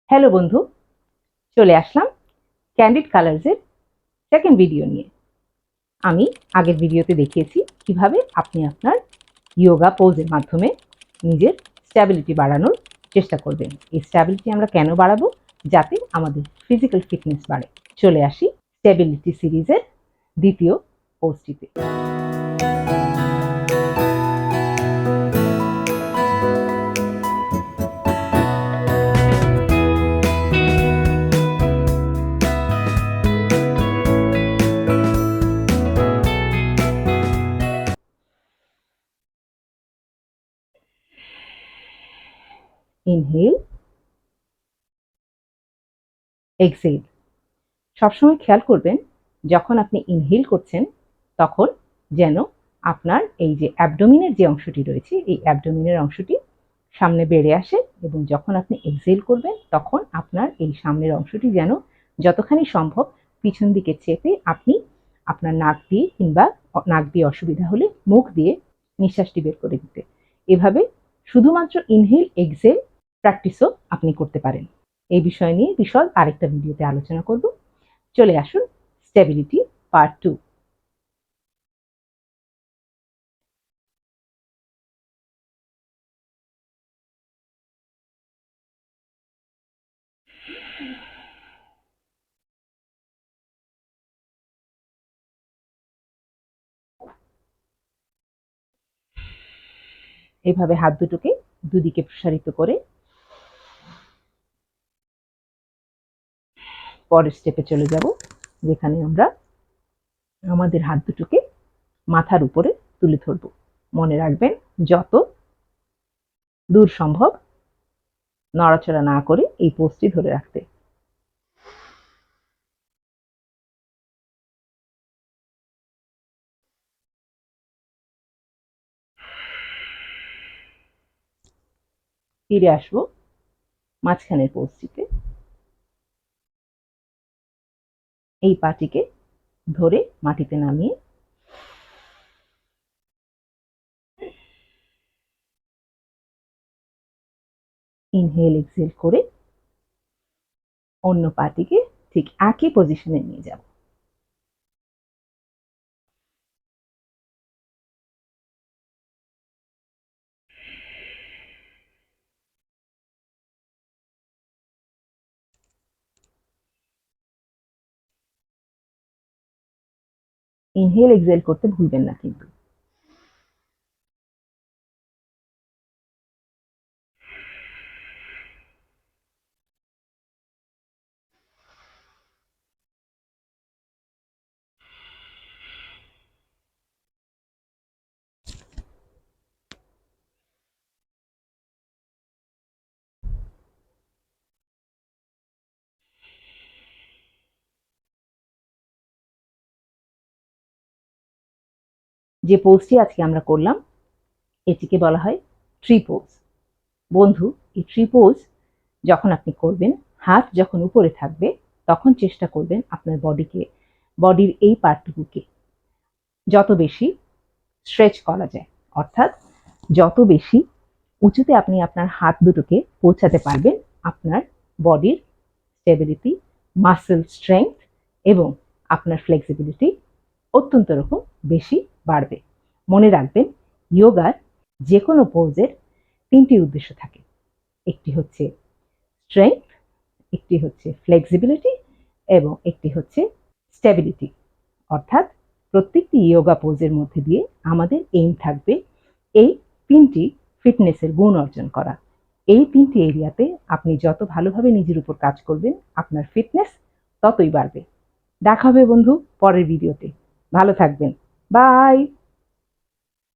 Hello বন্ধু, চলে আসলাম candid কালার্সের second video নিয়ে। আমি আগের ভিডিওতে দেখিয়েছি কিভাবে আপনি আপনার যোগা পোজের মাধ্যমে নিজের স্ট্যাবিলিটি বাড়ানোর চেষ্টা করবেন। এই স্ট্যাবিলিটি আমরা কেন বাড়াবো? যাতে আমাদের ফিজিক্যাল ফিটনেস বাড়ে। চলে আসি স্ট্যাবিলিটি সিরিজের দ্বিতীয় পোজটিতে। Inhale, exhale. সবসময় খেয়াল করবেন যখন আপনি ইনহেল করছেন তখন যেন আপনার এই যে অ্যাবডোমিনের যে অংশটি রয়েছে এই অ্যাবডোমিনের অংশটি সামনে বেড়ে আসে, এবং যখন আপনি এক্সহেল করবেন তখন আপনার এই সামনের অংশটি যেন যতখানি সম্ভব পিছন দিকে চেপে আপনি আপনার নাক দিয়ে কিংবা নাক দিয়ে অসুবিধা হলে মুখ দিয়ে নিঃশ্বাসটি বের করে দিতে। এভাবে শুধুমাত্র ইনহেল এক্সহেল প্র্যাকটিসও আপনি করতে পারেন। এই বিষয় নিয়ে বিশদ আরেকটা ভিডিওতে আলোচনা করব। চলে আসুন স্টেবিলিটি পার্ট 2। এভাবে হাত দুটোকে দুদিকে প্রসারিত করে পরের স্টেপে চলে যাব, যেখানে আমরা আমাদের হাত দুটোকে মাথার উপরে তুলে ধরব। মনে রাখবেন যত দূর সম্ভব নড়াচড়া না করে এই পোজটি ধরে রাখতে। ফিরে আসবো মাঝখানের পোজটিতে। এই পাটিকে ধরে মাটিতে নামিয়ে ইনহেল এক্সহেল করে অন্য পাটিকে ঠিক একই পজিশনে নিয়ে যাব। ইনহেল এক্সহেল করতে ভুলবেন না কিন্তু। যে পোজটি আজকে আমরা করলাম এটিকে বলা হয় ট্রি পোজ। বন্ধু, এই ট্রি পোজ যখন আপনি করবেন, হাত যখন উপরে থাকবে তখন চেষ্টা করবেন আপনার বডির এই পার্টটুকুকে যত বেশি স্ট্রেচ করা যায়, অর্থাৎ যত বেশি উঁচুতে আপনি আপনার হাত দুটোকে পৌঁছাতে পারবেন, আপনার বডির স্টেবিলিটি, মাসেল স্ট্রেংথ এবং আপনার ফ্লেক্সিবিলিটি অত্যন্ত রকম বেশি বাড়বে। মনে রাখবেন যোগার যে কোনো পোজের তিনটি উদ্দেশ্য থাকে। একটি হচ্ছে স্ট্রেংথ, একটি হচ্ছে ফ্লেক্সিবিলিটি এবং একটি হচ্ছে স্টেবিলিটি। অর্থাৎ প্রত্যেকটি যোগা পোজের মধ্যে দিয়ে আমাদের এইম থাকবে এই তিনটি ফিটনেসের গুণ অর্জন করা। এই তিনটি এরিয়াতে আপনি যত ভালোভাবে নিজের উপর কাজ করবেন আপনার ফিটনেস ততই বাড়বে। দেখা হবে বন্ধু পরের ভিডিওতে। ভালো থাকবেন। বাই।